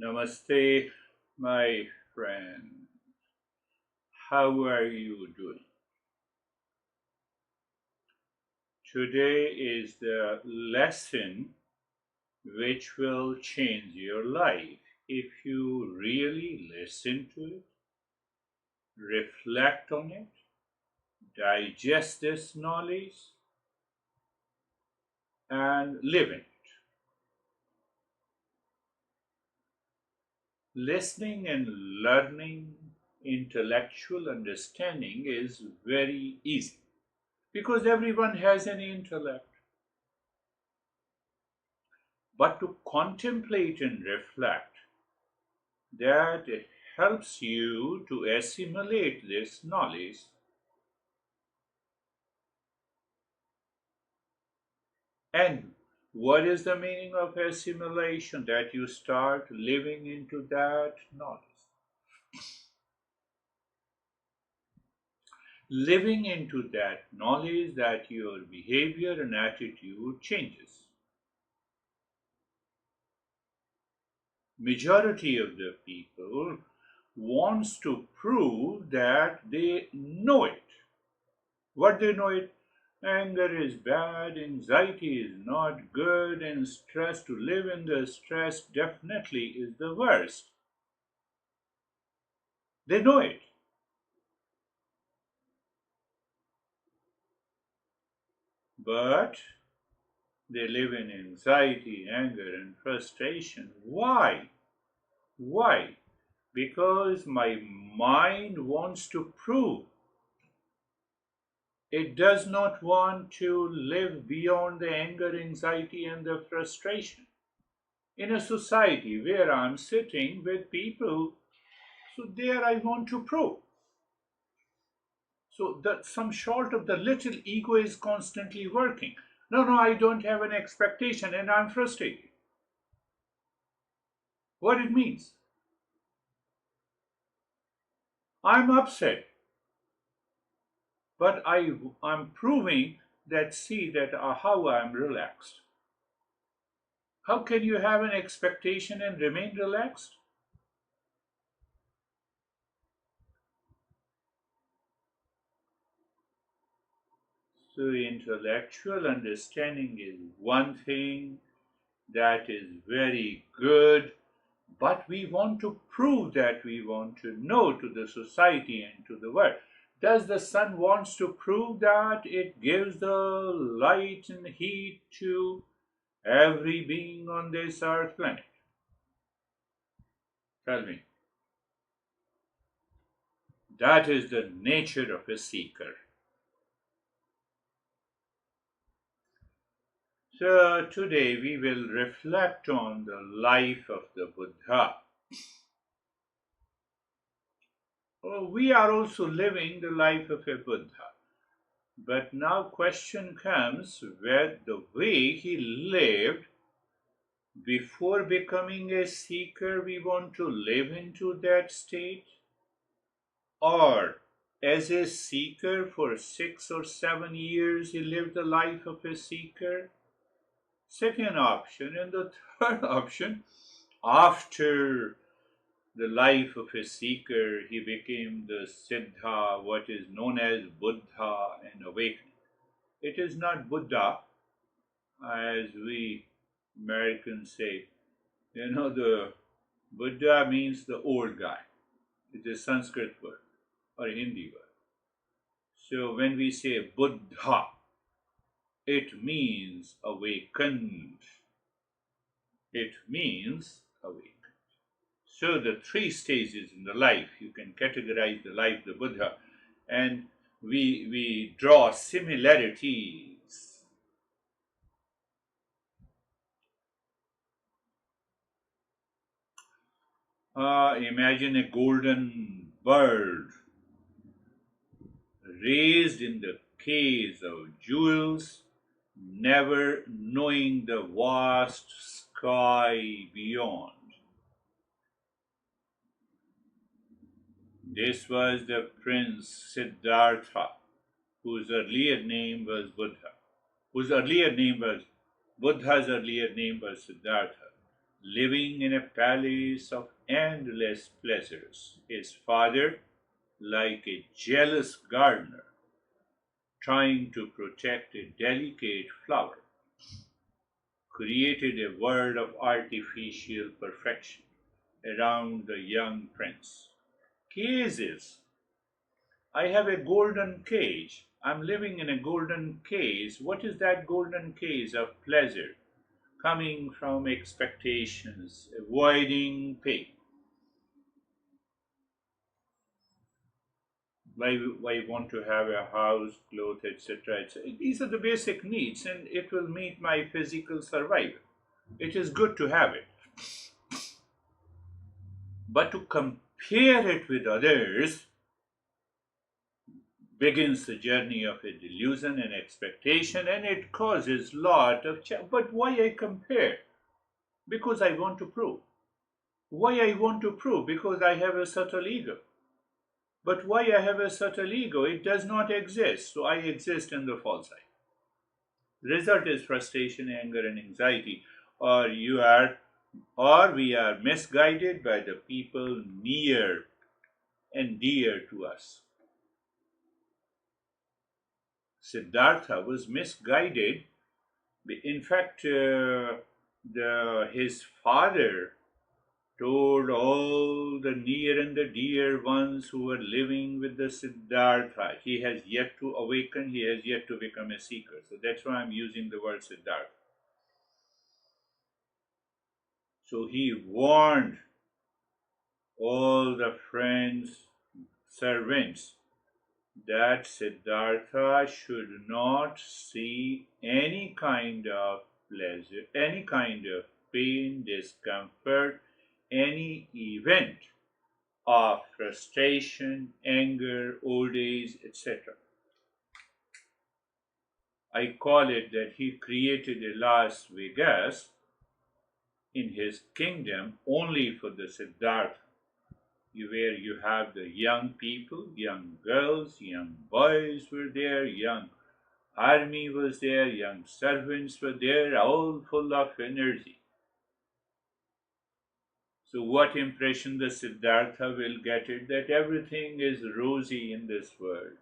Namaste, my friend. How are you doing? Today is the lesson which will change your life if you really listen to it, reflect on it, digest this knowledge, and live in it. Listening and learning intellectual understanding is very easy because everyone has an intellect. But to contemplate and reflect, that helps you to assimilate this knowledge. And what is the meaning of assimilation? That you start living into that knowledge. Living into that knowledge that your behavior and attitude changes. Majority of the people wants to prove that they know it. What they know it? Anger is bad, anxiety is not good, and stress, to live in the stress definitely is the worst. They know it. But they live in anxiety, anger, and frustration. Why? Why? Because my mind wants to prove. It does not want to live beyond the anger, anxiety, and the frustration. In a society where I'm sitting with people, so there I want to prove. So that some sort of the little ego is constantly working. No, no, I don't have an expectation and I'm frustrated. What it means? I'm upset, but I'm proving that see that how I'm relaxed. How can you have an expectation and remain relaxed? So intellectual understanding is one thing that is very good, but we want to prove that we want to know to the society and to the world. Does the sun wants to prove that it gives the light and heat to every being on this earth planet? Tell me. That is the nature of a seeker. So today we will reflect on the life of the Buddha. We are also living the life of a Buddha. But now question comes where the way he lived before becoming a seeker, we want to live into that state, or as a seeker for 6 or 7 years he lived the life of a seeker. Second option, and the third option, after the life of a seeker, he became the Siddha, what is known as Buddha and awakening. It is not Buddha, as we Americans say. The Buddha means the old guy. It is Sanskrit word or Hindi word. So when we say Buddha, it means awakened. It means awakened. So the three stages in the life, you can categorize the life of the Buddha, and we draw similarities. Imagine a golden bird raised in the case of jewels, never knowing the vast sky beyond. This was the prince Siddhartha, whose earlier name was Buddha, whose earlier name was Buddha's earlier name was Siddhartha. living in a palace of endless pleasures. His father, like a jealous gardener, trying to protect a delicate flower, created a world of artificial perfection around the young prince. Cages. I have a golden cage. I'm living in a golden cage. What is that golden cage of pleasure? Coming from expectations, avoiding pain. I want to have a house, clothes, etc. These are the basic needs, and it will meet my physical survival. It is good to have it. But to compare it with others begins the journey of a delusion and expectation, and it causes lot of but why I compare? Because I want to prove. Why I want to prove? Because I have a subtle ego. But why I have a subtle ego? It does not exist, so I exist in the false eye. Result is frustration, anger, and anxiety, or we are misguided by the people near and dear to us. Siddhartha was misguided. In fact, his father told all the near and the dear ones who were living with the Siddhartha, he has yet to awaken, he has yet to become a seeker. So that's why I'm using the word Siddhartha. So he warned all the friends, servants, that Siddhartha should not see any kind of pleasure, any kind of pain, discomfort, any event of frustration, anger, old age, etc. I call it that he created a Las Vegas in his kingdom only for the Siddhartha, where you have the young people, young girls, young boys were there, young army was there, young servants were there, all full of energy. So what impression the Siddhartha will get it that everything is rosy in this world.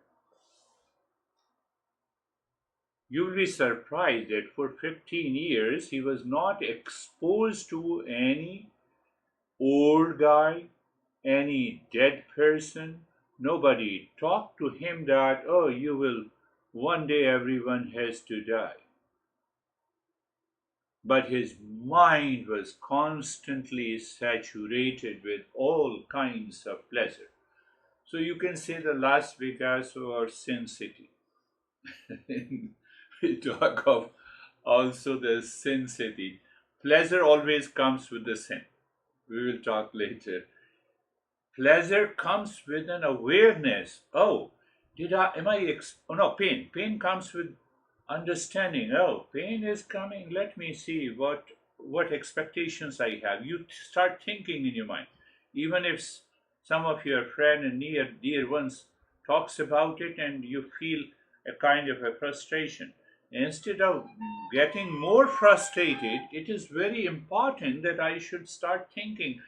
You will be surprised that for 15 years he was not exposed to any old guy, any dead person. Nobody talked to him that, oh, you will, one day everyone has to die. But his mind was constantly saturated with all kinds of pleasure. So you can say the Las Vegas or Sin City. We talk of also the Sin City. Pleasure always comes with the sin. We will talk later. Pleasure comes with an awareness. Oh, oh no, pain. Pain comes with understanding. Oh, pain is coming. Let me see what expectations I have. You start thinking in your mind. Even if some of your friend and near dear ones talks about it and you feel a kind of a frustration. Instead of getting more frustrated, it is very important that I should start thinking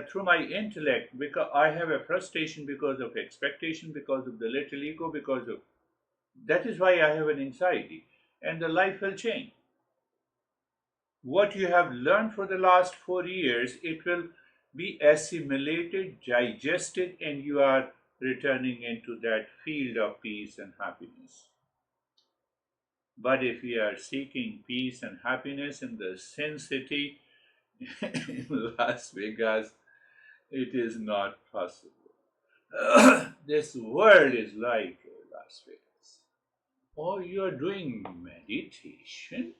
through my intellect, because I have a frustration because of expectation, because of the little ego, because of that is why I have an anxiety, and the life will change. What you have learned for the last 4 years, it will be assimilated, digested, and you are returning into that field of peace and happiness. But if we are seeking peace and happiness in the Sin City, in Las Vegas, it is not possible. This world is like Las Vegas. Or you are doing meditation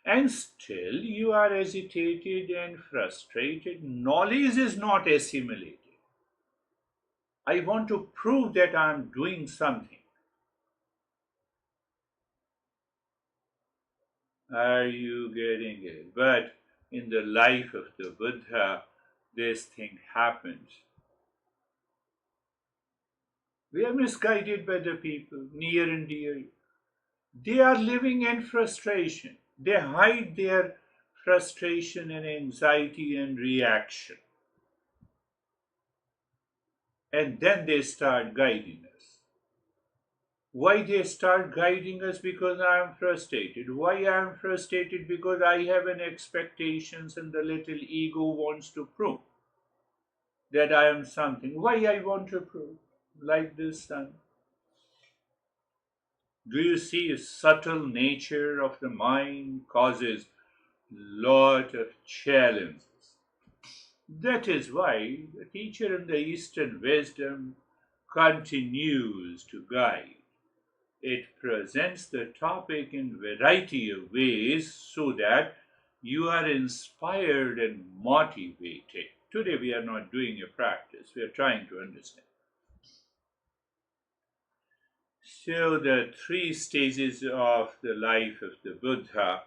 and still you are agitated and frustrated. Knowledge is not assimilated. I want to prove that I am doing something. Are you getting it? But in the life of the Buddha, this thing happens. We are misguided by the people near and dear. They are living in frustration. They hide their frustration and anxiety and reaction. And then they start guiding us. Why they start guiding us? Because I am frustrated. Why I am frustrated? Because I have an expectations and the little ego wants to prove that I am something. Why I want to prove? Like this sun. Do you see a subtle nature of the mind causes lot of challenges? That is why the teacher in the Eastern wisdom continues to guide. It presents the topic in variety of ways so that you are inspired and motivated. Today we are not doing a practice, we are trying to understand. So the three stages of the life of the Buddha,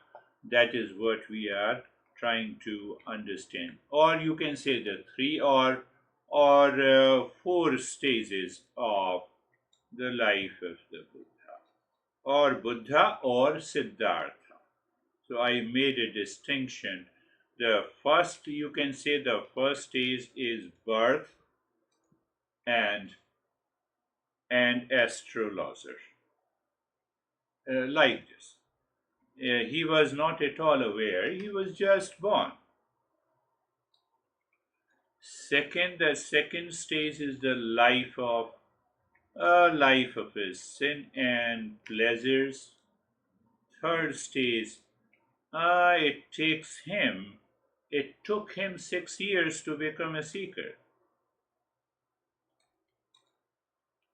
that is what we are trying to understand. Or you can say the three or four stages of the life of the Buddha, or Buddha or Siddhartha. So I made a distinction. The first, you can say the first stage is birth and astrologer. Like this. He was not at all aware, he was just born. Second, the second stage is the life of a life of his sin and pleasures. Third stage, it took him 6 years to become a seeker.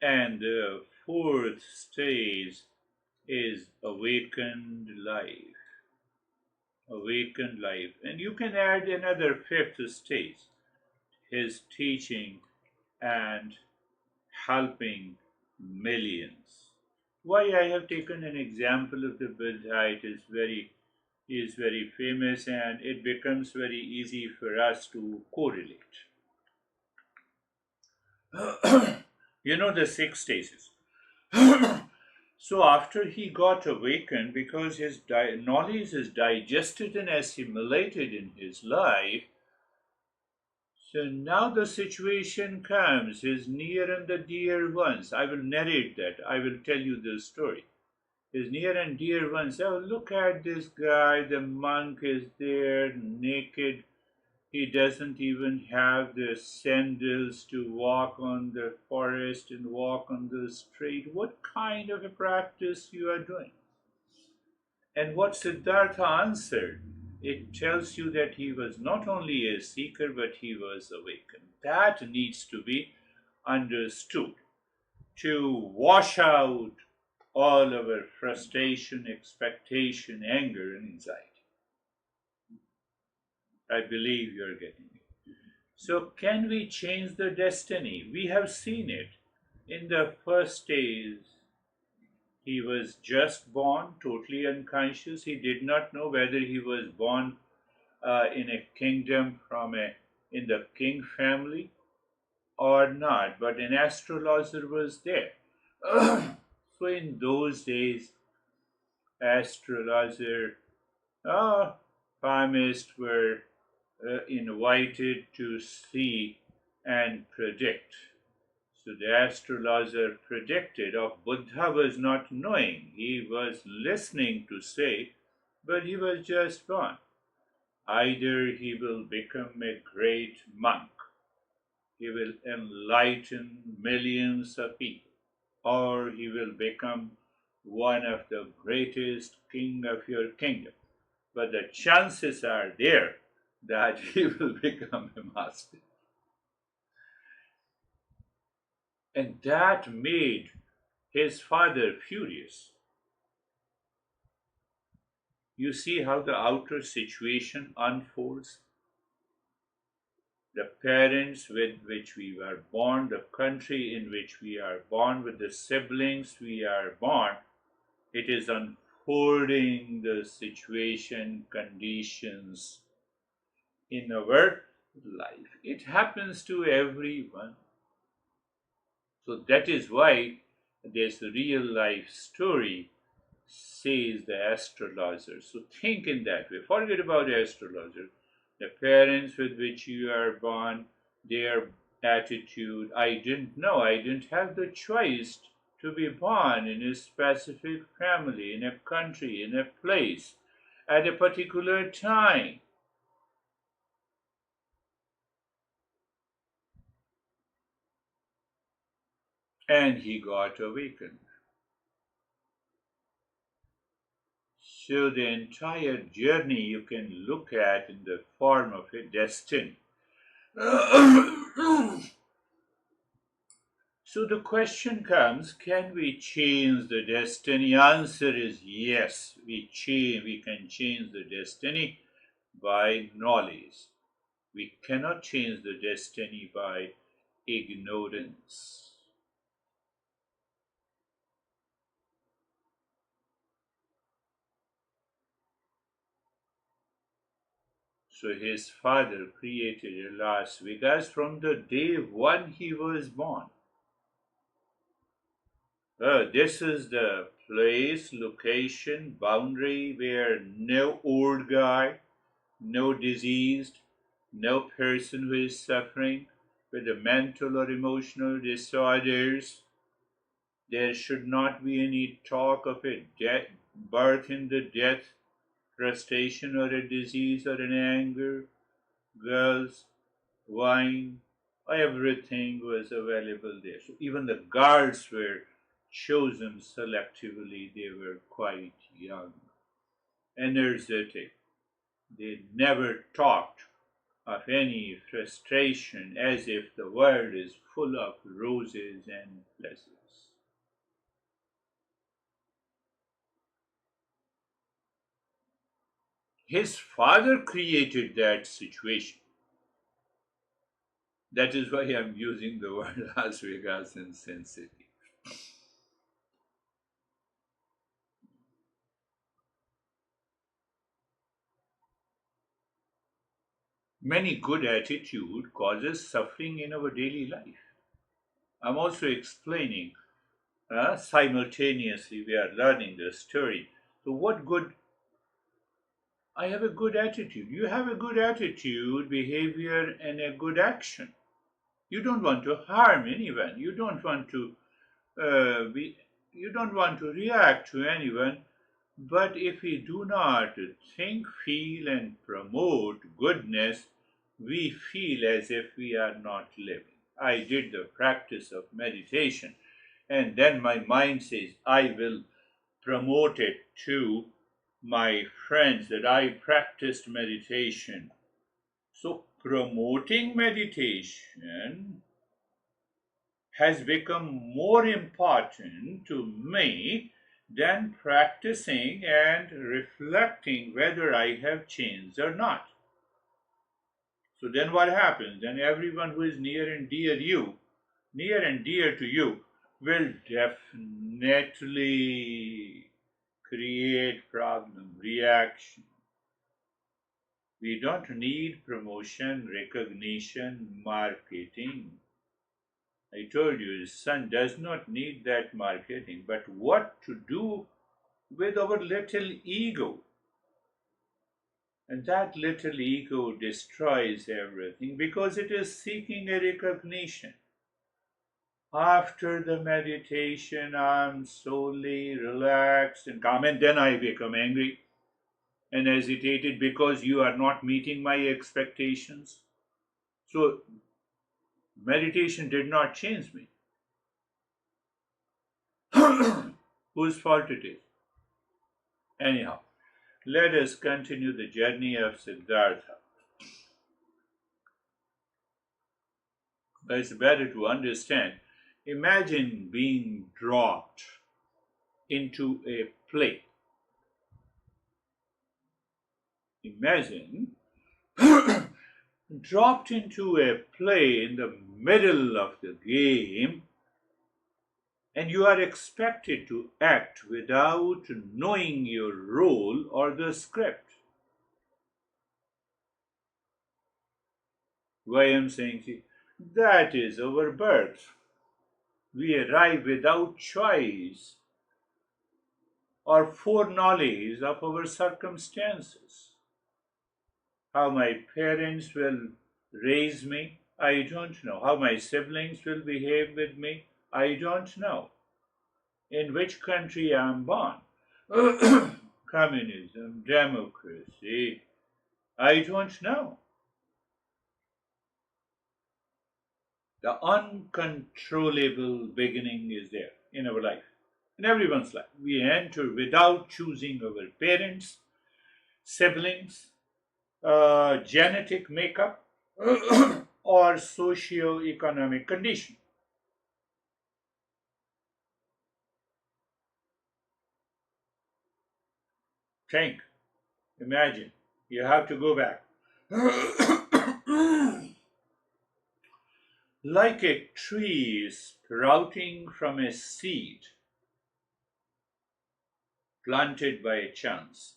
And the fourth stage is awakened life. Awakened life. And you can add another fifth stage, his teaching and helping millions. Why I have taken an example of the Buddha, it is very famous and it becomes very easy for us to correlate. You know the six stages. So after he got awakened, because his knowledge is digested and assimilated in his life, so now the situation comes, his near and the dear ones. I will narrate that. I will tell you the story. His near and dear ones. Oh, look at this guy. The monk is there, naked. He doesn't even have the sandals to walk on the forest and walk on the street. What kind of a practice you are doing? And what Siddhartha answered, it tells you that he was not only a seeker, but he was awakened. That needs to be understood to wash out all our frustration, expectation, anger, and anxiety. I believe you're getting it. So, can we change the destiny? We have seen it. In the first days, he was just born, totally unconscious. He did not know whether he was born in a kingdom in the king family or not. But an astrologer was there. So in those days, astrologer, palmists were invited to see and predict. So the astrologer predicted of Buddha was not knowing. He was listening to say, but he was just born. Either he will become a great monk, he will enlighten millions of people, or he will become one of the greatest king of your kingdom. But the chances are there that he will become a master. And that made his father furious. You see how the outer situation unfolds? The parents with which we were born, the country in which we are born, with the siblings we are born, it is unfolding the situation, conditions in our life. It happens to everyone. So that is why there's a real life story says the astrologer. So think in that way. Forget about the astrologer. The parents with which you are born, their attitude. I didn't know. I didn't have the choice to be born in a specific family, in a country, in a place, at a particular time. And he got awakened. So the entire journey you can look at in the form of a destiny. So the question comes, can we change the destiny? Answer is yes, we can change the destiny by knowledge. We cannot change the destiny by ignorance. So his father created a Las Vegas from the day one he was born. This is the place, location, boundary where no old guy, no diseased, no person who is suffering with the mental or emotional disorders. There should not be any talk of a death, birth in the death, frustration or a disease or an anger. Girls, wine, everything was available there. So even the guards were chosen selectively. They were quite young, energetic. They never talked of any frustration as if the world is full of roses and blessings. His father created that situation. That is why I'm using the word Las Vegas in Sin City. Many good attitude causes suffering in our daily life. I'm also explaining simultaneously we are learning the story. So what good? I have a good attitude. You have a good attitude, behavior, and a good action. You don't want to harm anyone. You don't want to be. You don't want to react to anyone. But if we do not think, feel, and promote goodness, we feel as if we are not living. I did the practice of meditation, and then my mind says, I will promote it to my friends that I practiced meditation. So, promoting meditation has become more important to me than practicing and reflecting whether I have changed or not. So then what happens? Then everyone who is near and dear to you, will definitely create problem, reaction. We don't need promotion, recognition, marketing. I told you, his son does not need that marketing, but what to do with our little ego? And that little ego destroys everything because it is seeking a recognition. After the meditation, I'm solely relaxed and calm, and then I become angry and agitated because you are not meeting my expectations. So, meditation did not change me. Whose fault it is? Anyhow, let us continue the journey of Siddhartha. It's better to understand. Imagine being dropped into a play. Imagine dropped into a play in the middle of the game, and you are expected to act without knowing your role or the script. Why I'm saying, see, that is our birth. We arrive without choice. or foreknowledge of our circumstances. How my parents will raise me, I don't know. How my siblings will behave with me, I don't know. In which country I am born, communism, democracy, I don't know. The uncontrollable beginning is there in our life, in everyone's life. We enter without choosing our parents, siblings, genetic makeup, or socio-economic condition. Think, imagine, you have to go back. Like a tree sprouting from a seed planted by chance,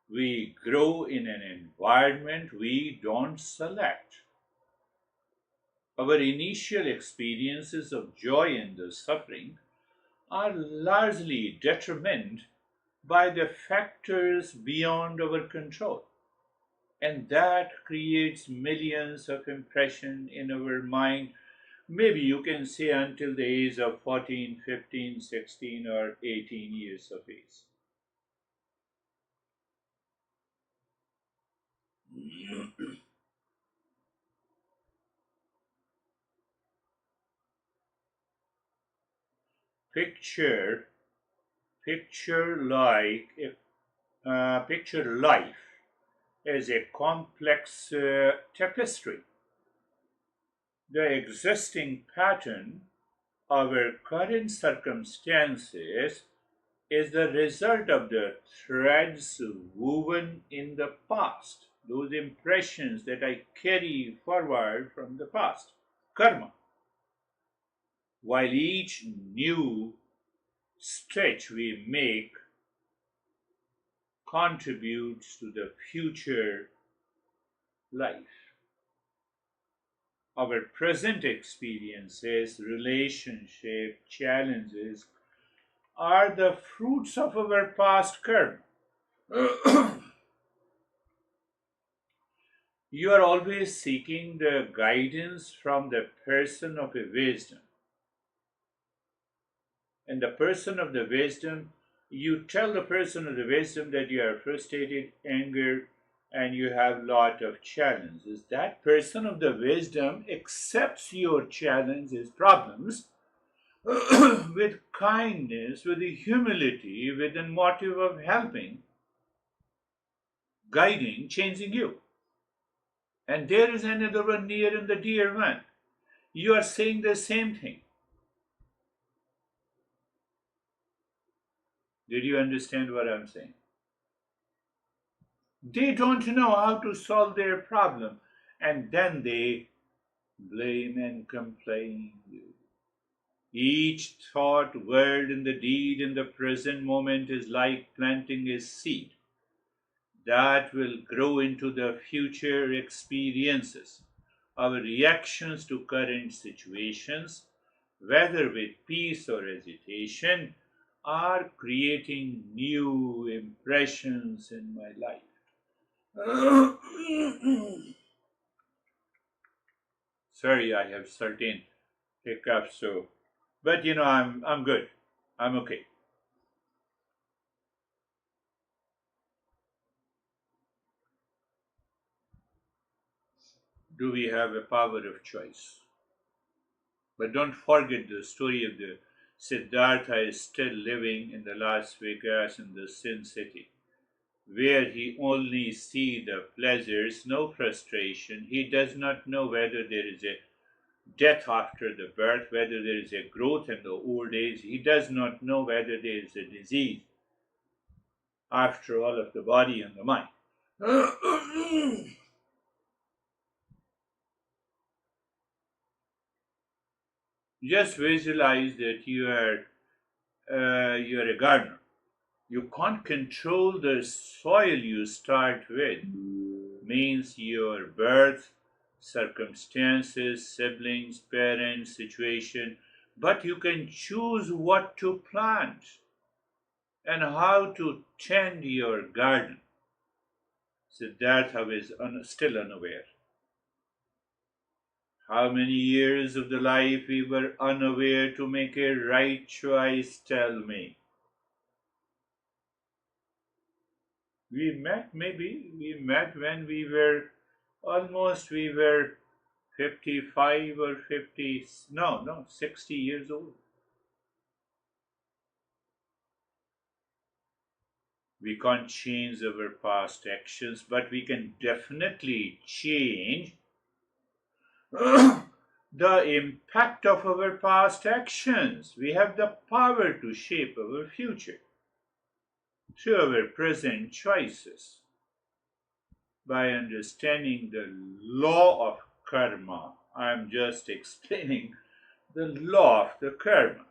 we grow in an environment we don't select. Our initial experiences of joy and the suffering are largely determined by the factors beyond our control. And that creates millions of impressions in our mind. Maybe you can say until the age of 14, 15, 16, or 18 years of age. Picture, picture life as a complex tapestry. The existing pattern, our current circumstances, is the result of the threads woven in the past, those impressions that I carry forward from the past, karma. While each new stretch we make contributes to the future life. Our present experiences, relationship, challenges are the fruits of our past karma. You are always seeking the guidance from the person of a wisdom. And the person of the wisdom, you tell the person of the wisdom that you are frustrated, angered, and you have lot of challenges. That person of the wisdom accepts your challenges, problems, with kindness, with the humility, with the motive of helping, guiding, changing you. And there is another one near and the dear one. You are saying the same thing. Did you understand what I'm saying? They don't know how to solve their problem, and then they blame and complain. Each thought, word, and the deed in the present moment is like planting a seed that will grow into the future experiences. Our reactions to current situations, whether with peace or hesitation, are creating new impressions in my life. Sorry, I have certain hiccups, so but I'm good. I'm okay. Do we have a power of choice? But don't forget the story of the Siddhartha is still living in the Las Vegas in the Sin City, where he only see the pleasures, no frustration. He does not know whether there is a death after the birth, whether there is a growth in the old age. He does not know whether there is a disease after all of the body and the mind. Just visualize that you are a gardener. You can't control the soil you start with. Means your birth, circumstances, siblings, parents, situation, but you can choose what to plant. and how to tend your garden. Siddhartha is still unaware. How many years of the life we were unaware to make a right choice, tell me. We met when we were 55 or 50, no, 60 years old. We can't change our past actions, but we can definitely change the impact of our past actions. We have the power to shape our future through our present choices by understanding the law of karma. I'm just explaining the law of the karma.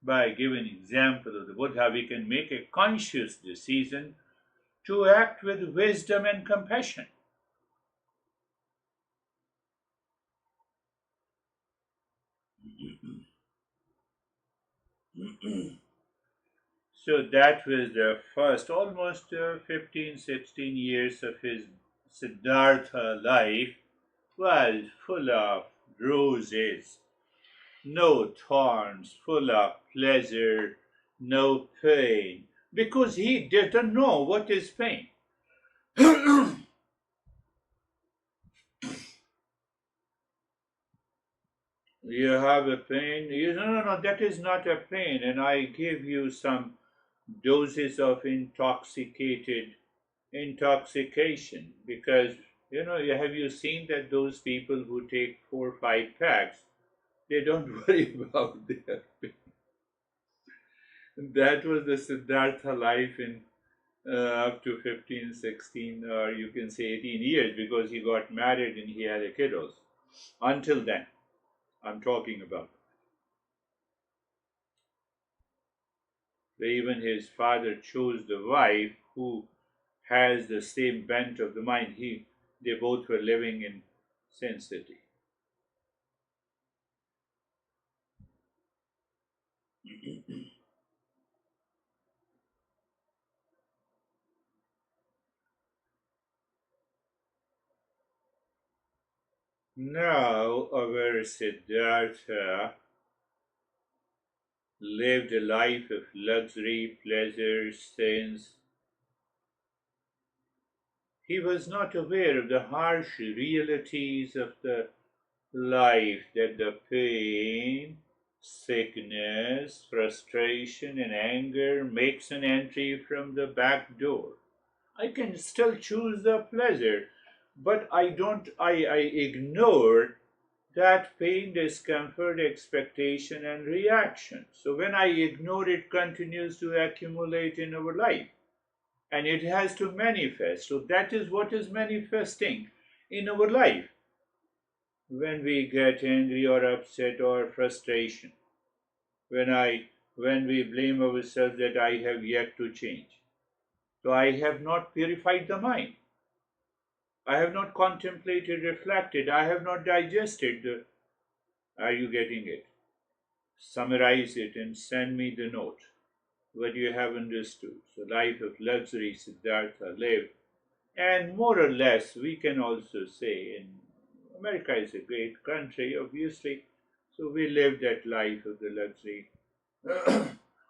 By giving example of the Buddha, we can make a conscious decision to act with wisdom and compassion. So that was the first almost 15, 16 years of his Siddhartha life was full of roses, no thorns, full of pleasure, no pain, because he didn't know what is pain. You have a pain. No, that is not a pain. And I give you some doses of intoxication because have you seen that those people who take 4 or 5 packs, they don't worry about their pain. That was the Siddhartha life in up to 15, 16, or you can say 18 years because he got married and he had a kiddos. Until then, I'm talking about. Even his father chose the wife who has the same bent of the mind. They both were living in Sin City. Now our Siddhartha lived a life of luxury, pleasure, sins. He was not aware of the harsh realities of the life, that the pain, sickness, frustration, and anger makes an entry from the back door. I can still choose the pleasure, but I ignore that pain, discomfort, expectation, and reaction. So when I ignore it, continues to accumulate in our life and it has to manifest. So that is what is manifesting in our life when we get angry or upset or frustration. When we blame ourselves that I have yet to change. So I have not purified the mind. I have not contemplated, reflected. I have not digested. Are you getting it? Summarize it and send me the note. What you have understood. So, life of luxury Siddhartha lived. And more or less, we can also say, in America is a great country, obviously. So, we lived that life of the luxury.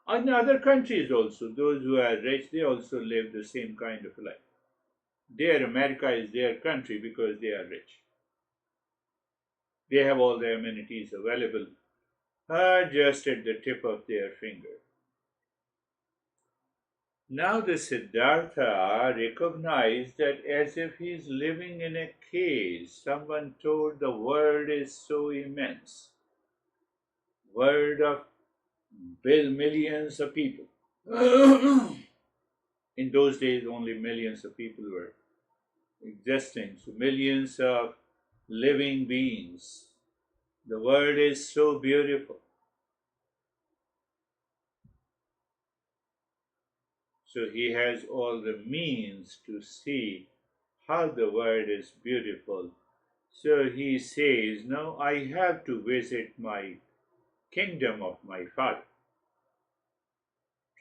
In other countries also, those who are rich, they also live the same kind of life. Their America is their country because they are rich. They have all the amenities available just at the tip of their finger. Now the Siddhartha recognized that as if he is living in a cage. Someone told the world is so immense. World of millions of people. In those days, only millions of people were existing. So millions of living beings. The world is so beautiful. So he has all the means to see how the world is beautiful. So he says, now I have to visit my kingdom of my father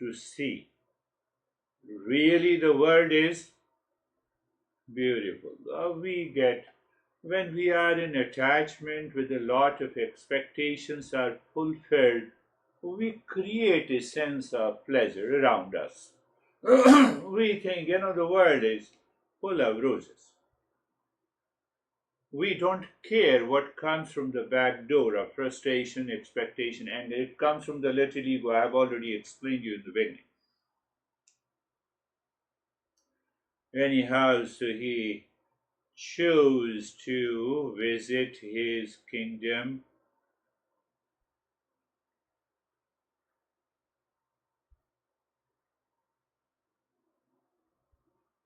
to see. Really, the world is beautiful. We get when we are in attachment with a lot of expectations are fulfilled, we create a sense of pleasure around us. We think, the world is full of roses. We don't care what comes from the back door of frustration, expectation, anger. It comes from the little ego. I have already explained you in the beginning. Anyhow, so he chose to visit his kingdom.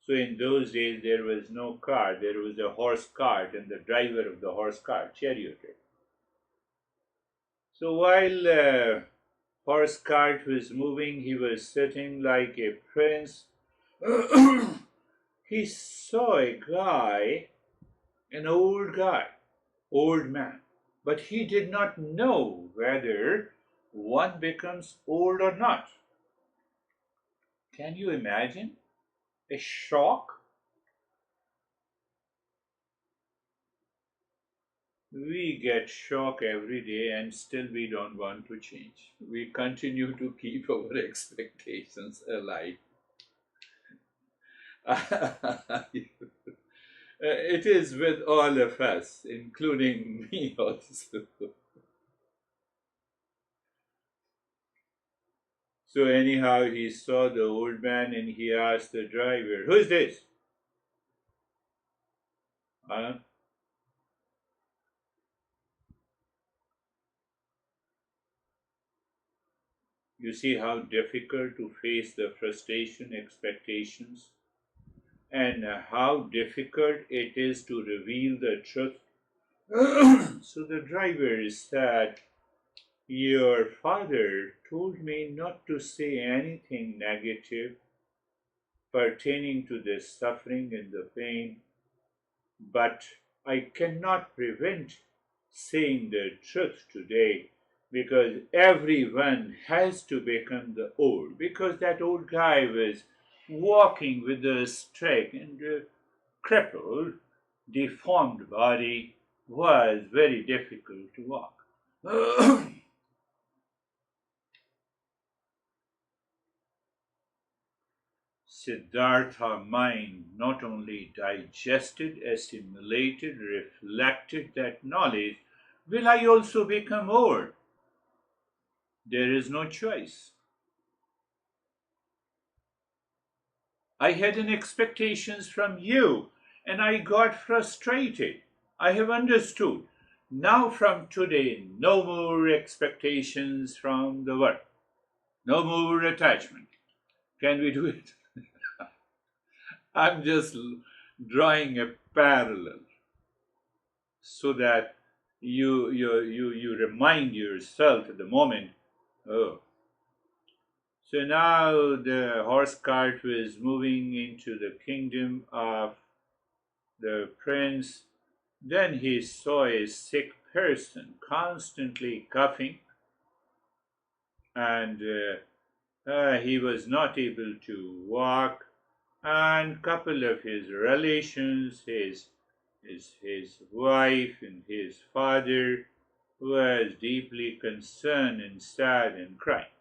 So in those days there was no car, there was a horse cart and the driver of the horse cart charioted. So while horse cart was moving, he was sitting like a prince. He saw a guy, an old man, but he did not know whether one becomes old or not. Can you imagine a shock? We get shock every day and still we don't want to change. We continue to keep our expectations alive. It is with all of us, including me also. So anyhow, he saw the old man and he asked the driver, "Who's this?" Huh? You see how difficult to face the frustration, expectations, and how difficult it is to reveal the truth. So the driver said, "Your father told me not to say anything negative pertaining to the suffering and the pain, but I cannot prevent saying the truth today because everyone has to become the old." Because that old guy was walking with a stick and a crippled, deformed body was very difficult to walk. Siddhartha mind not only digested, assimilated, reflected that knowledge, will I also become old? There is no choice. I had an expectations from you and I got frustrated. I have understood. Now from today, no more expectations from the world. No more attachment. Can we do it? I'm just drawing a parallel so that you remind yourself at the moment, oh. So now the horse cart was moving into the kingdom of the prince. Then he saw a sick person constantly coughing, and he was not able to walk. And couple of his relations, his wife and his father, was deeply concerned and sad and crying.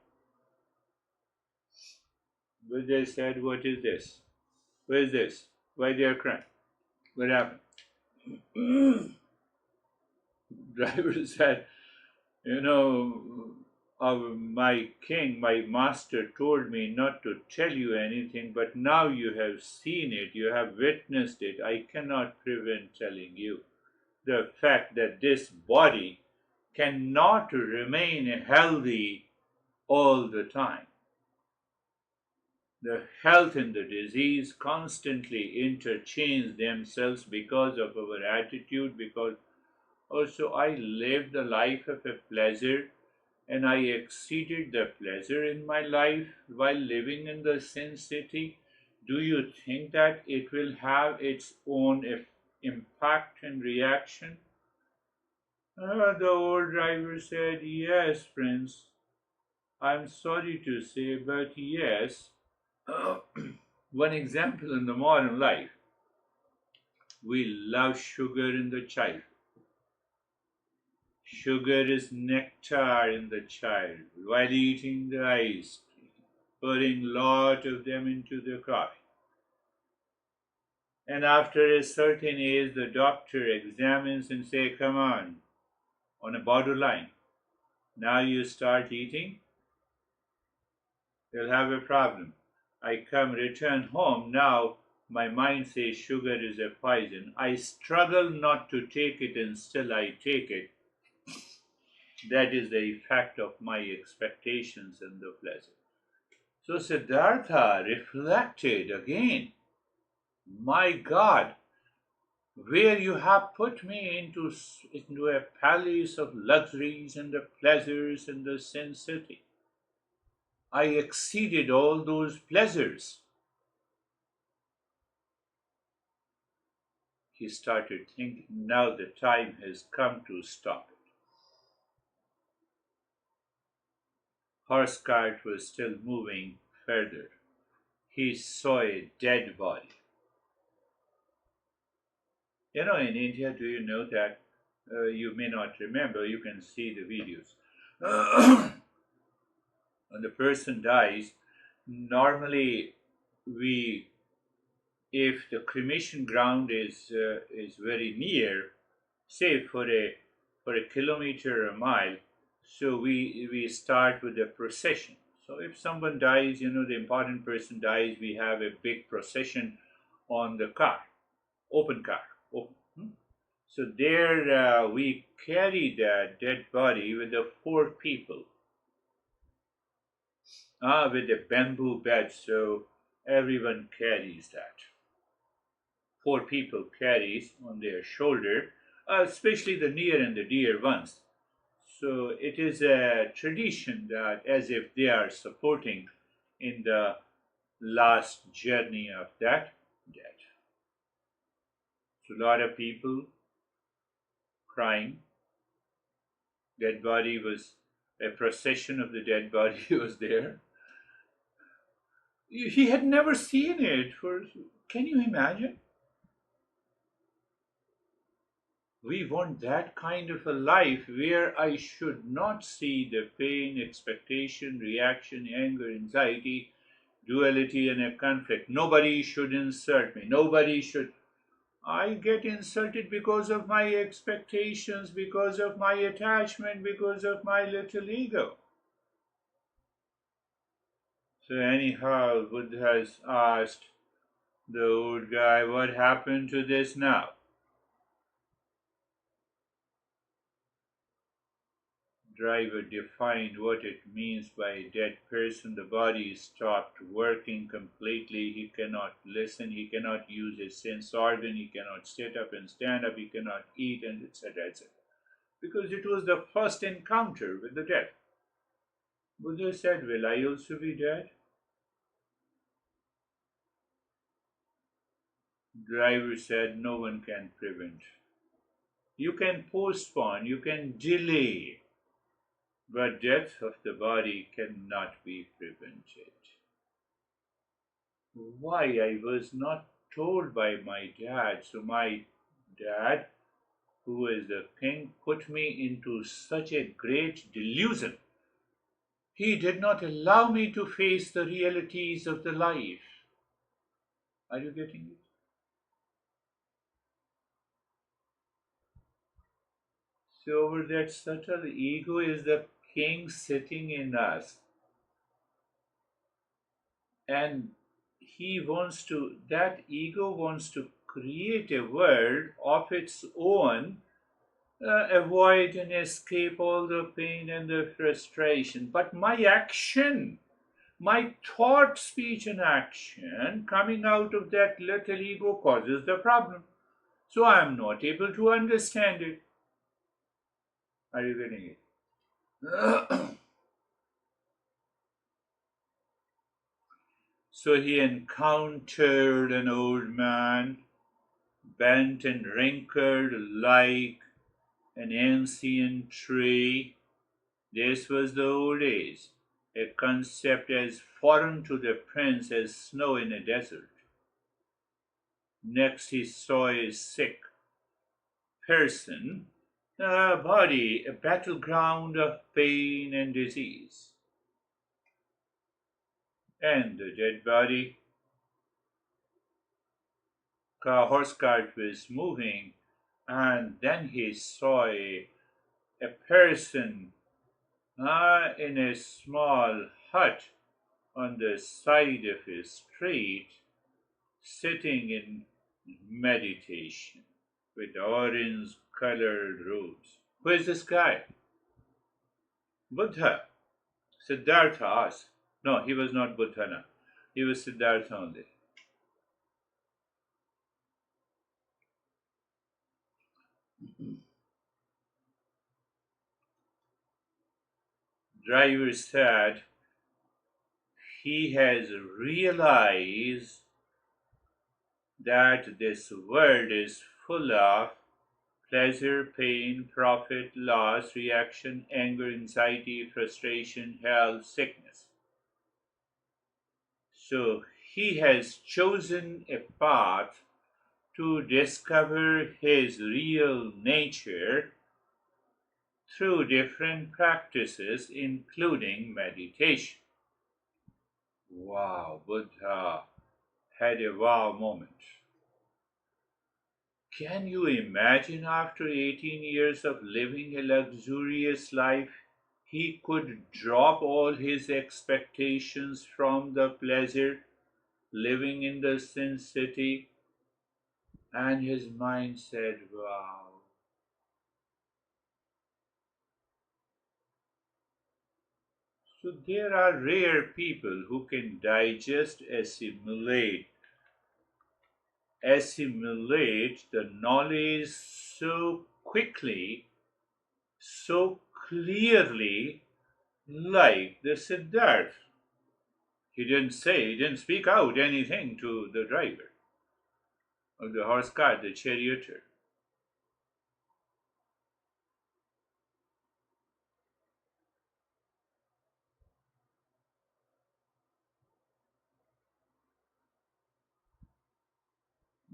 But they said, "What is this? What is this? Why they are crying? What happened?" Driver said, my king, my master told me not to tell you anything, but now you have seen it, you have witnessed it. I cannot prevent telling you the fact that this body cannot remain healthy all the time. The health and the disease constantly interchange themselves because of our attitude, because also I lived the life of a pleasure and I exceeded the pleasure in my life while living in the sin city. Do you think that it will have its own impact and reaction? The old driver said, "Yes, Prince. I'm sorry to say, but yes, one example in the modern life, we love sugar in the child. Sugar is nectar in the child while eating the ice cream, putting lot of them into the coffee. And after a certain age, the doctor examines and say, come on a borderline. Now you start eating, you'll have a problem. I come, return home, now my mind says sugar is a poison. I struggle not to take it and still I take it. That is the effect of my expectations and the pleasure. So Siddhartha reflected again, my God, where you have put me into a palace of luxuries and the pleasures and the sensity. I exceeded all those pleasures. He started thinking, now the time has come to stop it. Horse cart was still moving further. He saw a dead body. You know, in India, do you know that you may not remember, you can see the videos. When the person dies, normally we, if the cremation ground is very near, say for a kilometer or a mile, so we start with a procession. So if someone dies, you know, the important person dies, we have a big procession on the car, open car, open. So there we carry that dead body with the four people, with a bamboo bed. So everyone carries that. Four people carries on their shoulder, especially the near and the dear ones. So it is a tradition that as if they are supporting in the last journey of that dead. So a lot of people crying. Dead body was a procession of the dead body was there. He had never seen it. Can you imagine? We want that kind of a life where I should not see the pain, expectation, reaction, anger, anxiety, duality, and a conflict. Nobody should insult me. Nobody should. I get insulted because of my expectations, because of my attachment, because of my little ego. So, anyhow, Buddha has asked the old guy, what happened to this now? Driver defined what it means by a dead person. The body stopped working completely. He cannot listen. He cannot use his sense organ. He cannot sit up and stand up. He cannot eat, and etc. etc. Because it was the first encounter with the dead. Buddha said, will I also be dead? Driver said, no one can prevent. You can postpone, you can delay, but death of the body cannot be prevented. Why I was not told by my dad? So my dad, who is the king, put me into such a great delusion. He did not allow me to face the realities of the life. Are you getting it? So over that subtle ego is the king sitting in us. And that ego wants to create a world of its own, avoid and escape all the pain and the frustration. But my action, my thought, speech, and action coming out of that little ego causes the problem. So I am not able to understand it. Are you getting it? So he encountered an old man, bent and wrinkled like an ancient tree. This was the old age. a concept as foreign to the prince as snow in a desert. Next, he saw a sick person, a body, a battleground of pain and disease. And the dead body, horse cart was moving, and then he saw a person in a small hut on the side of a street, sitting in meditation with orange colored robes. Who is this guy? Buddha. Siddhartha asked. No, he was not Buddha now. He was Siddhartha only. Driver said he has realized that this world is full of pleasure, pain, profit, loss, reaction, anger, anxiety, frustration, health, sickness. So he has chosen a path to discover his real nature through different practices, including meditation. Wow, Buddha had a wow moment. Can you imagine after 18 years of living a luxurious life, he could drop all his expectations from the pleasure living in the sin city? And his mind said, wow. So there are rare people who can digest, assimilate the knowledge so quickly, so clearly, like the Siddhartha. He didn't speak out anything to the driver of the horse cart, the charioteer.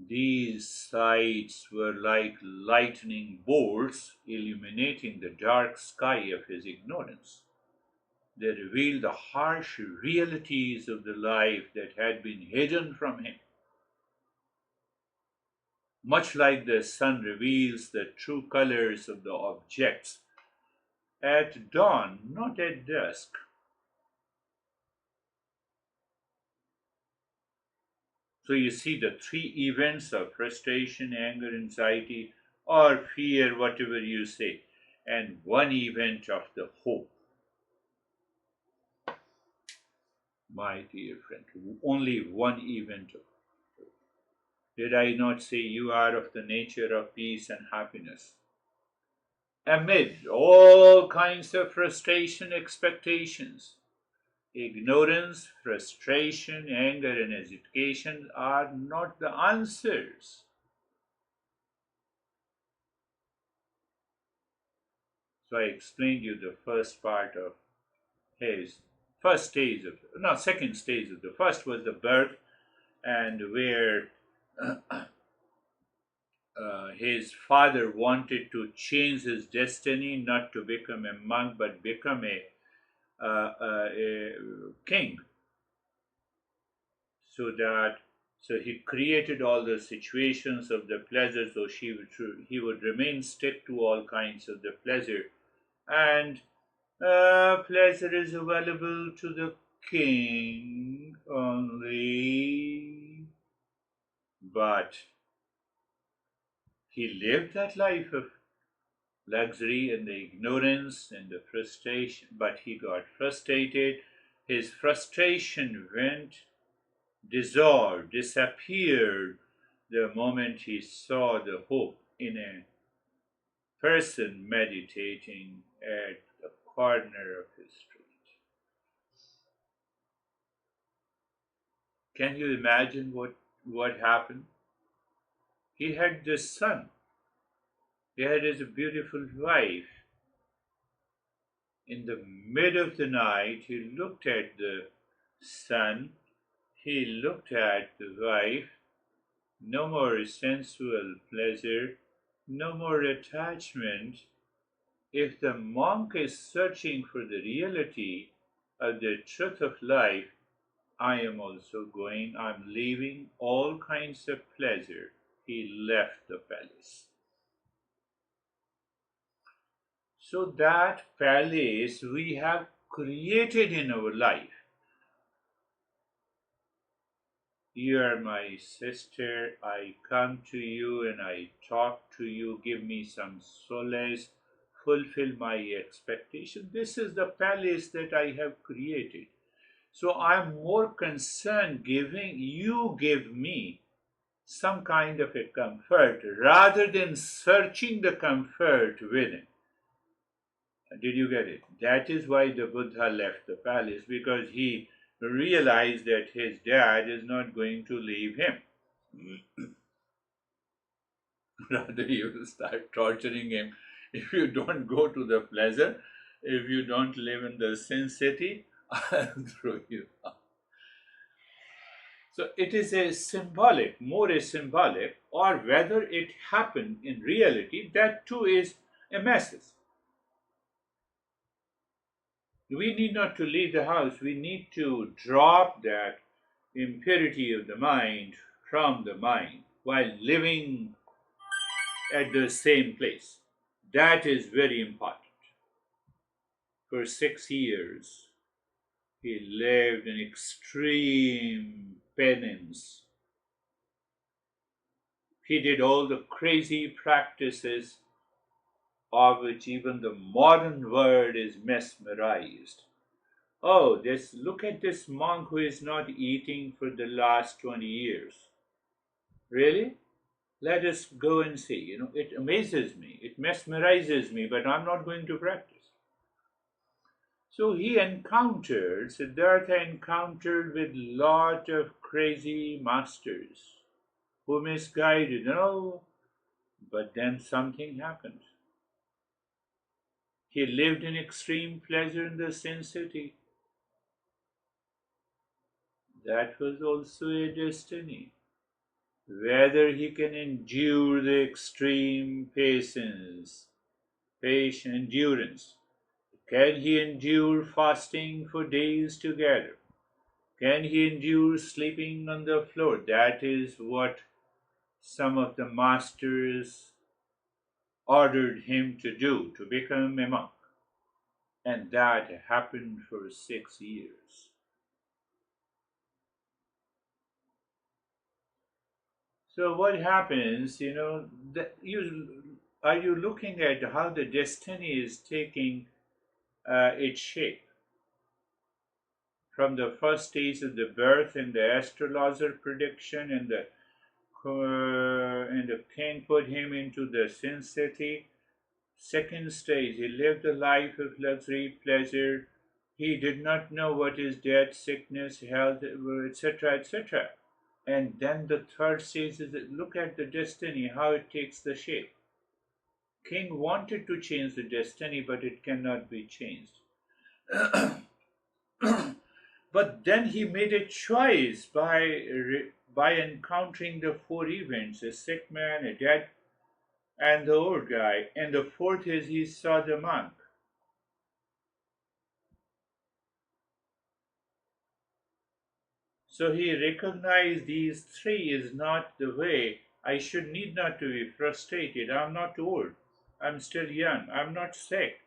These sights were like lightning bolts illuminating the dark sky of his ignorance. They revealed the harsh realities of the life that had been hidden from him, much like the sun reveals the true colors of the objects at dawn, not at dusk. So you see the three events of frustration, anger, anxiety, or fear, whatever you say, and one event of the hope. My dear friend, only one event of hope. Did I not say you are of the nature of peace and happiness? Amid all kinds of frustration, expectations, ignorance, frustration, anger, and agitation are not the answers. So I explained you the first part of his first stage of no second stage of the first was the birth, and where his father wanted to change his destiny, not to become a monk but become a king, so that so he created all the situations of the pleasure, so he would remain stick to all kinds of the pleasure, and pleasure is available to the king only. But he lived that life of luxury and the ignorance and the frustration, but he got frustrated. His frustration went, dissolved, disappeared the moment he saw the hope in a person meditating at the corner of his street. Can you imagine what happened? He had this son, he had his beautiful wife, In the mid of the night, he looked at the sun, he looked at the wife. No more sensual pleasure, no more attachment. If the monk is searching for the reality of the truth of life, I am also going, I'm leaving all kinds of pleasure. He left the palace. So that palace we have created in our life. You are my sister, I come to you and I talk to you, give me some solace, fulfill my expectation. This is the palace that I have created. So I'm more concerned giving you give me some kind of a comfort rather than searching the comfort within. Did you get it? That is why the Buddha left the palace, because he realized that his dad is not going to leave him. Rather, you will start torturing him. If you don't go to the pleasure, if you don't live in the sin city, I'll throw you out. So it is a symbolic, more a symbolic, or whether it happened in reality, that too is a message. We need not to leave the house, we need to drop that impurity of the mind from the mind while living at the same place. That is very important. For 6 years, he lived in extreme penance. He did all the crazy practices of which even the modern world is mesmerized. Oh, this look at this monk who is not eating for the last 20 years. Really? Let us go and see. It amazes me, it mesmerizes me, but I'm not going to practice. So Siddhartha encountered with lot of crazy masters who misguided. No, but then something happened. He lived in extreme pleasure in the sin city. That was also a destiny. Whether he can endure the extreme endurance. Can he endure fasting for days together? Can he endure sleeping on the floor? That is what some of the masters ordered him to do, to become a monk. And that happened for 6 years. So what happens, are you looking at how the destiny is taking its shape? From the first stage of the birth and the astrologer prediction and the king put him into the sin city. Second stage, he lived a life of luxury, pleasure. He did not know what is death, sickness, health, etc., etc. And then the third stage is that look at the destiny, how it takes the shape. King wanted to change the destiny, but it cannot be changed. But then he made a choice by encountering the four events: a sick man, a dead, and the old guy. And the fourth is he saw the monk. So he recognized these three is not the way. I should need not to be frustrated. I'm not old. I'm still young. I'm not sick.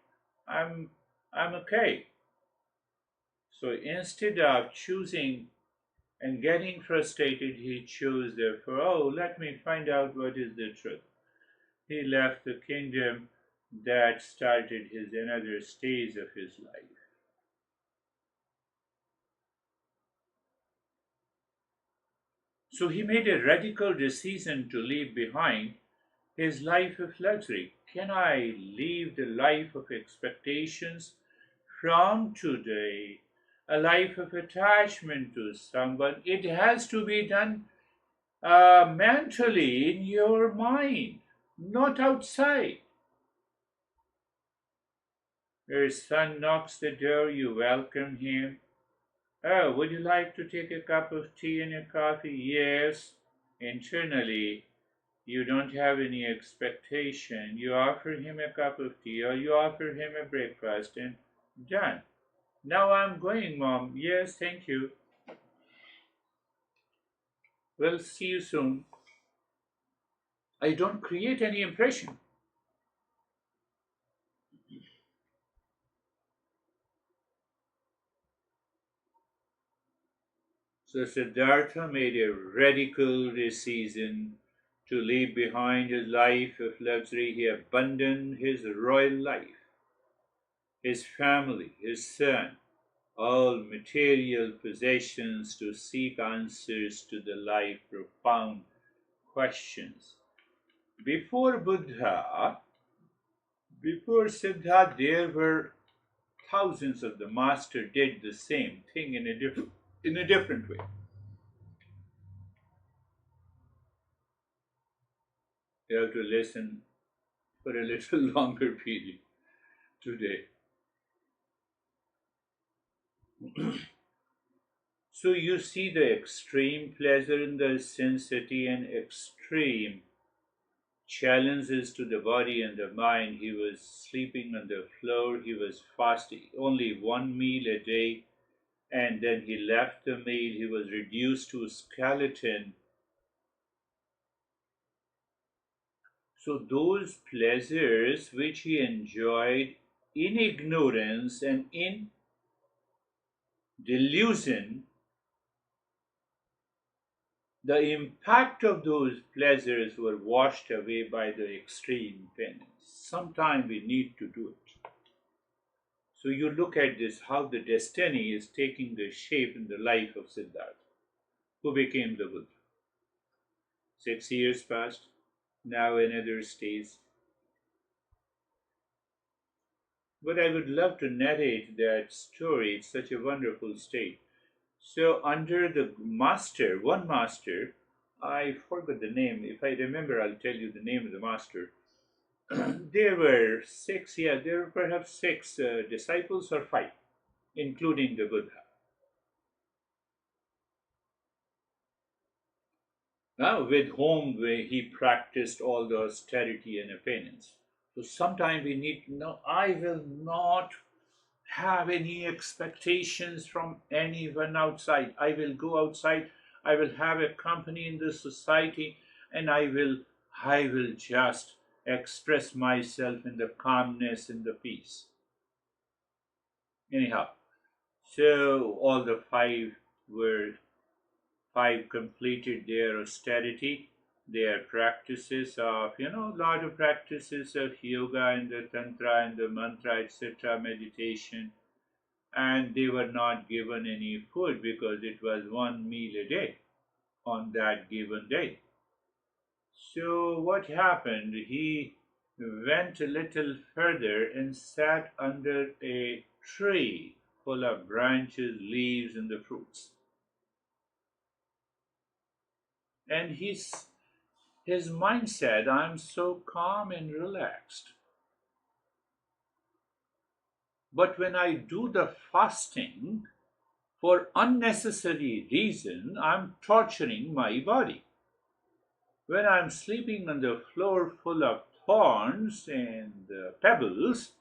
I'm I'm okay. So instead of choosing and getting frustrated, he chose therefore, oh, let me find out what is the truth. He left the kingdom. That started his another stage of his life. So he made a radical decision to leave behind his life of luxury. Can I leave the life of expectations from today? A life of attachment to someone. It has to be done mentally in your mind, not outside. Your son knocks the door, you welcome him. Oh, would you like to take a cup of tea and a coffee? Yes. Internally, you don't have any expectation. You offer him a cup of tea or you offer him a breakfast and done. Now I'm going, Mom. Yes, thank you. Well, see you soon. I don't create any impression. So Siddhartha made a radical decision to leave behind his life of luxury. He abandoned his royal life, his family, his son, all material possessions to seek answers to the life profound questions. Before Buddha, before Siddhartha, there were thousands of the master did the same thing in a different way. You have to listen for a little longer period today. So you see the extreme pleasure in the sensity and extreme challenges to the body and the mind. He was sleeping on the floor, he was fasting only one meal a day, and then he left the meal, he was reduced to a skeleton. So those pleasures which he enjoyed in ignorance and in delusion, the impact of those pleasures were washed away by the extreme penance. Sometime we need to do it. So you look at this, how the destiny is taking the shape in the life of Siddhartha, who became the Buddha. 6 years passed, now another stage. But I would love to narrate that story. It's such a wonderful state. So under the master, one master, I forgot the name. If I remember, I'll tell you the name of the master. There were six, yeah, there were perhaps six disciples or five, including the Buddha. Now, with whom he practiced all the austerity and penance. So sometimes we need to know I will not have any expectations from anyone outside. I will go outside, I will have a company in this society, and I will just express myself in the calmness and the peace. Anyhow, so all the five completed their austerity, their practices of, a lot of practices of yoga and the tantra and the mantra, etc., meditation, and they were not given any food because it was one meal a day on that given day. So what happened? He went a little further and sat under a tree full of branches, leaves, and the fruits. And his mind said, I'm so calm and relaxed. But when I do the fasting, for unnecessary reason, I'm torturing my body. When I'm sleeping on the floor full of thorns and pebbles,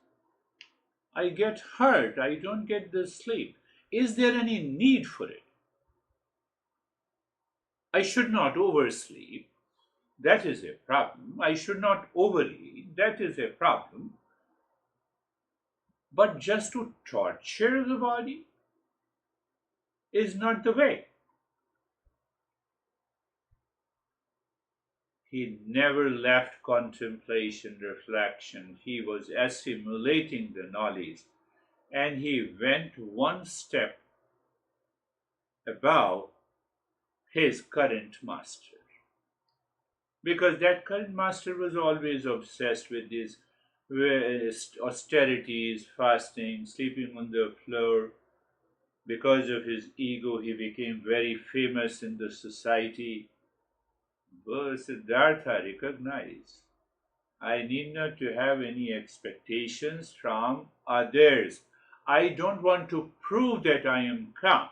I get hurt. I don't get the sleep. Is there any need for it? I should not oversleep. That is a problem. I should not overeat. That is a problem. But just to torture the body is not the way. He never left contemplation, reflection. He was assimilating the knowledge, and he went one step above his current master. Because that current master was always obsessed with these austerities, fasting, sleeping on the floor. Because of his ego, he became very famous in the society. But Siddhartha recognized I need not to have any expectations from others. I don't want to prove that I am calm.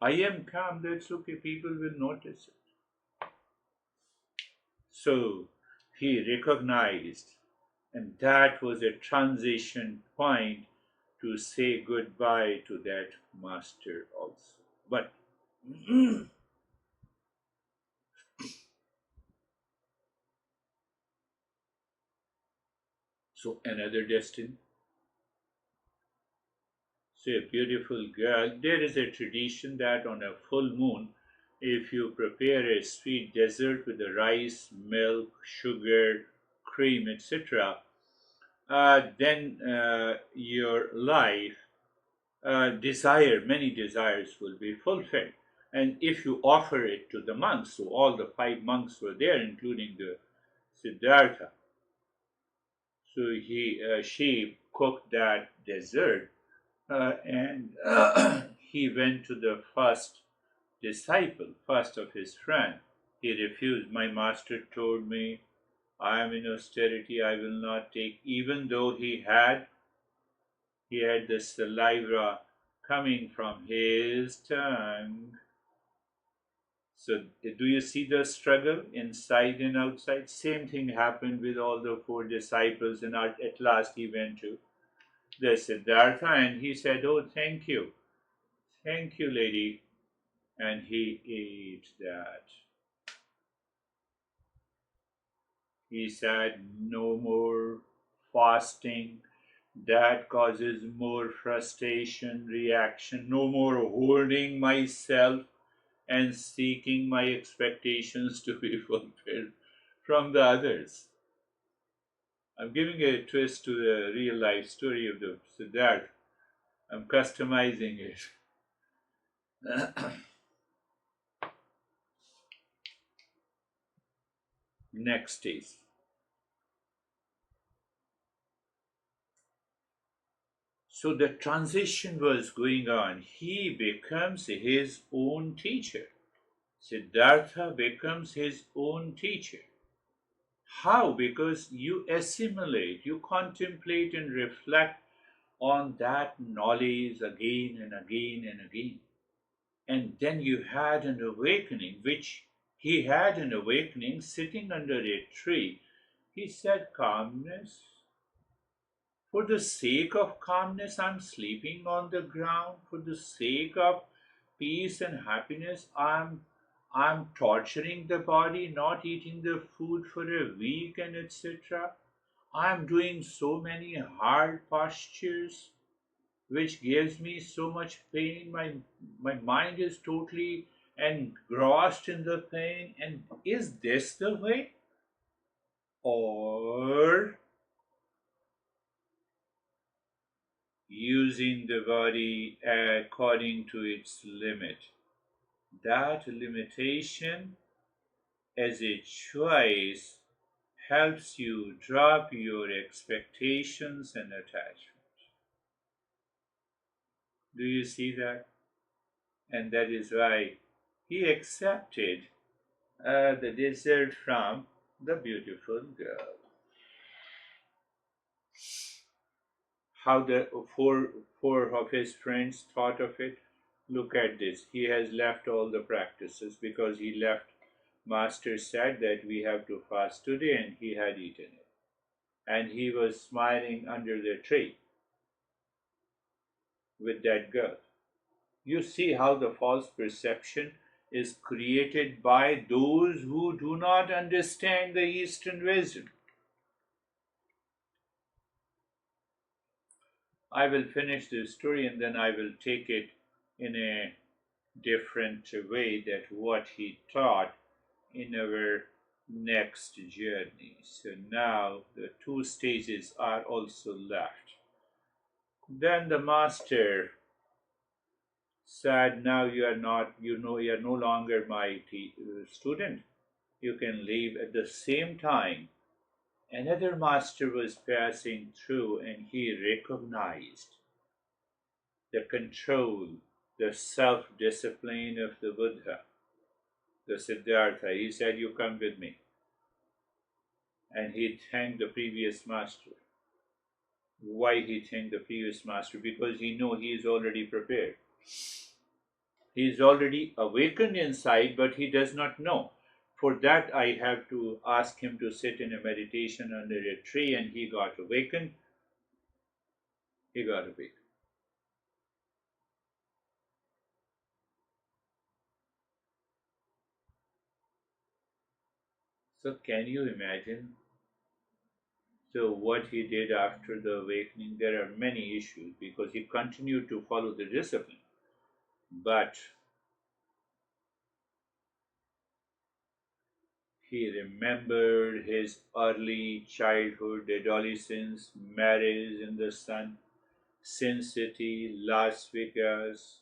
I am calm, that's okay, people will notice it. So he recognized, and that was a transition point to say goodbye to that master also. But so another destiny. So a beautiful girl. There is a tradition that on a full moon, if you prepare a sweet dessert with the rice, milk, sugar, cream, etc., then your life many desires will be fulfilled. And if you offer it to the monks, so all the five monks were there, including the Siddhartha. So she cooked that dessert, and he went to the first disciple, first of his friend. He refused. My master told me, I am in austerity, I will not take, even though he had the saliva coming from his tongue. So, do you see the struggle inside and outside? Same thing happened with all the four disciples, and at last he went to the Siddhartha and he said, oh, thank you, lady. And he ate that. He said, no more fasting. That causes more frustration, reaction. No more holding myself and seeking my expectations to be fulfilled from the others. I'm giving a twist to the real life story of the Siddhartha. I'm customizing it. Next is, so the transition was going on. He becomes his own teacher. Siddhartha becomes his own teacher. How? Because you assimilate, you contemplate and reflect on that knowledge again and again and again. And then you had an awakening, which he had an awakening sitting under a tree. He said, calmness. For the sake of calmness, I'm sleeping on the ground. For the sake of peace and happiness, I'm torturing the body, not eating the food for a week and etc. I'm doing so many hard postures which gives me so much pain. My mind is totally engrossed in the pain. And is this the way? Or using the body according to its limit? That limitation as a choice helps you drop your expectations and attachment. Do you see that? And that is why he accepted the dessert from the beautiful girl. How the four of his friends thought of it. Look at this. He has left all the practices because he left. Master said that we have to fast today, and he had eaten it. And he was smiling under the tree with that girl. You see how the false perception is created by those who do not understand the Eastern wisdom. I will finish this story and then I will take it in a different way that what he taught in our next journey. So now the two stages are also left. Then the master said, now you are not, you are no longer my student. You can leave. At the same time, another master was passing through and he recognized the control, the self discipline of the Buddha, the Siddhartha. He said, you come with me. and he thanked the previous master. Why he thanked the previous master? Because he know he is already prepared. He is already awakened inside, but he does not know. For that, I have to ask him to sit in a meditation under a tree, and he got awakened. He got awakened. So, can you imagine? So, what he did after the awakening? There are many issues because he continued to follow the discipline, but he remembered his early childhood, adolescence, marriage in the sun, Sin City, Las Vegas,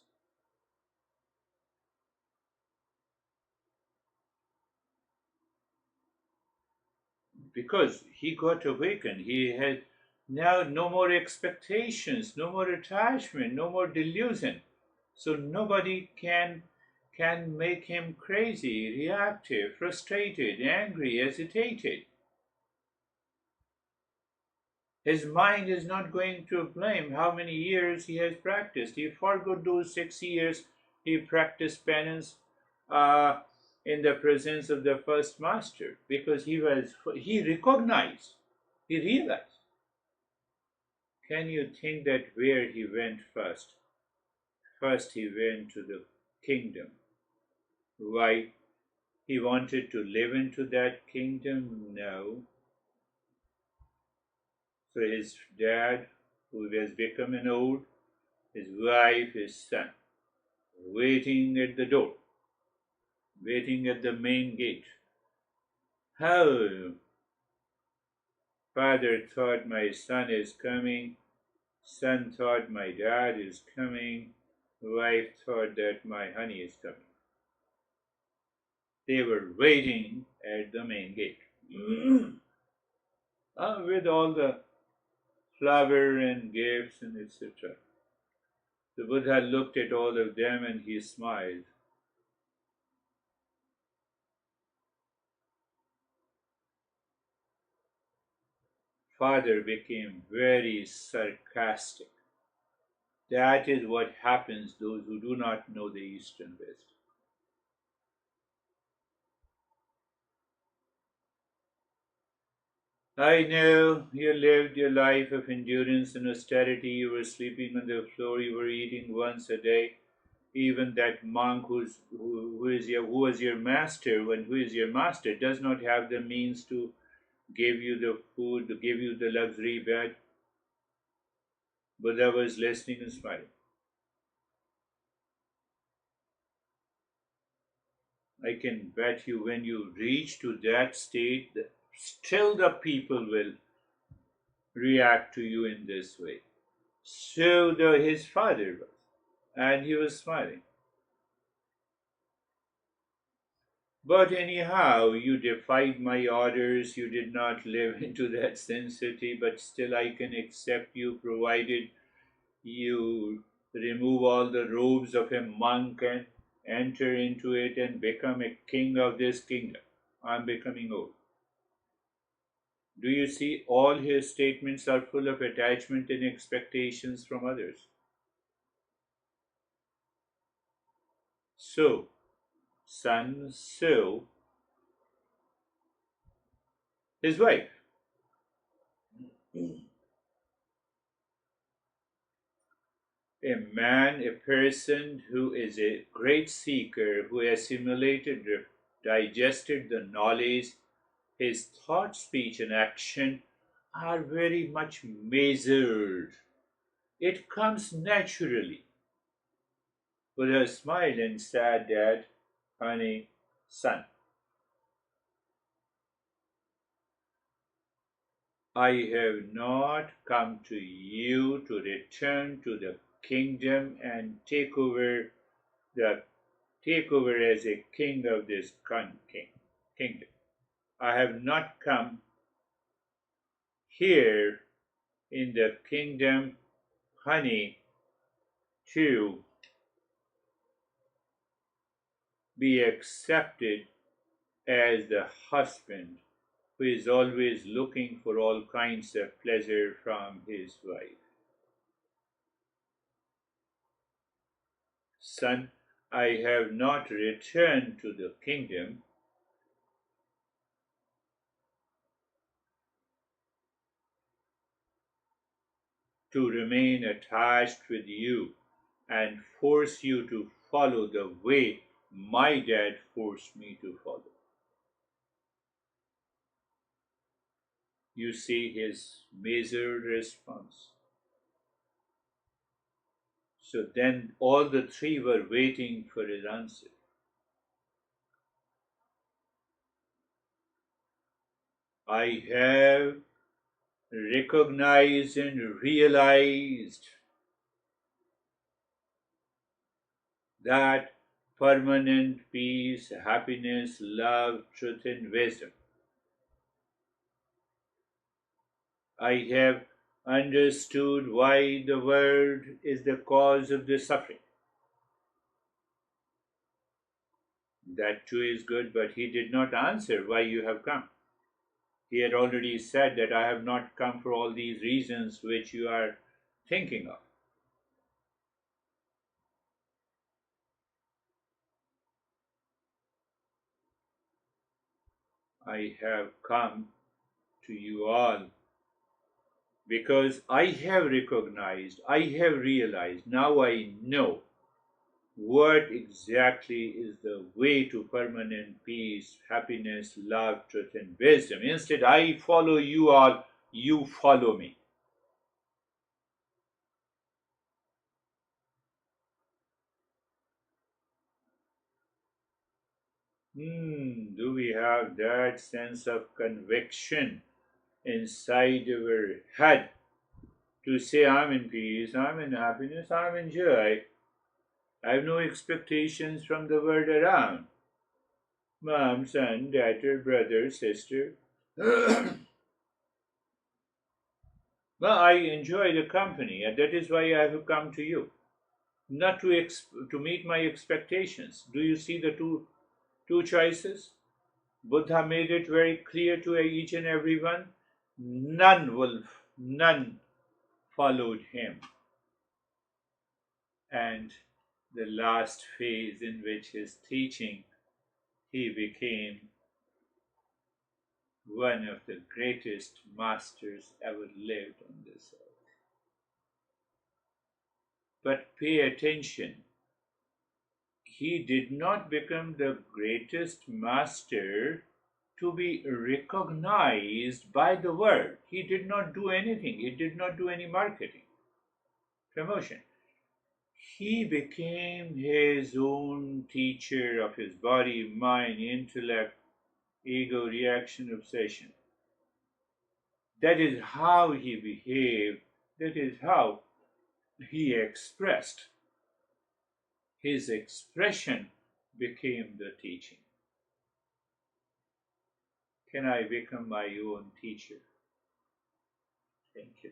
because he got awakened. He had now no more expectations, no more attachment, no more delusion. So nobody can make him crazy, reactive, frustrated, angry, agitated. His mind is not going to blame how many years he has practiced. He forgot those 6 years he practiced penance uh, in the presence of the first master because he recognized, he realized. Can you think that where he went first? First he went to the kingdom. Why? He wanted to live into that kingdom? No. So his dad, who has become an old, his wife, his son, waiting at the door, waiting at the main gate. How? Father thought my son is coming, son thought my dad is coming, wife thought that my honey is coming. They were waiting at the main gate with all the flower and gifts and etc. The Buddha looked at all of them and he smiled. Father became very sarcastic. That is what happens those who do not know the Eastern West. I know you lived your life of endurance and austerity. You were sleeping on the floor. You were eating once a day. Even that monk who was your master, when who is your master, does not have the means to give you the food, to give you the luxury bed. Buddha was listening and smiling. I can bet you when you reach to that state, still the people will react to you in this way. So his father was, and he was smiling. But anyhow, you defied my orders, you did not live into that sin city, but still I can accept you provided you remove all the robes of a monk and enter into it and become a king of this kingdom. I'm becoming old. Do you see all his statements are full of attachment and expectations from others? So, son, so his wife. A man, a person who is a great seeker, who assimilated, digested the knowledge, his thought, speech, and action are very much measured. It comes naturally. Buddha smiled and said that, honey, son, I have not come to you to return to the kingdom and the take over as a king of this kingdom. I have not come here in the kingdom, honey, to be accepted as the husband who is always looking for all kinds of pleasure from his wife. Son, I have not returned to the kingdom to remain attached with you and force you to follow the way my dad forced me to follow. You see his measured response. So then all the three were waiting for his answer. I have recognized and realized that permanent peace, happiness, love, truth, and wisdom. I have understood why the world is the cause of the suffering. That too is good, but he did not answer why you have come. He had already said that I have not come for all these reasons which you are thinking of. I have come to you all because I have recognized, I have realized, now I know what exactly is the way to permanent peace, happiness, love, truth, and wisdom. Instead, I follow you all, you follow me. Do we have that sense of conviction inside our head to say, I'm in peace, I'm in happiness, I'm in joy? I have no expectations from the world around. Mom, son, daughter, brother, sister. Well, I enjoy the company, and that is why I have come to you, not to meet my expectations. Do you see the two choices? Buddha made it very clear to each and every one. None followed him. And the last phase in which his teaching, he became one of the greatest masters ever lived on this earth. But pay attention, he did not become the greatest master to be recognized by the world. He did not do anything, he did not do any marketing, promotion. He became his own teacher of his body, mind, intellect, ego, reaction, obsession. That is how he behaved, that is how he expressed. His expression became the teaching. Can I become my own teacher? Thank you.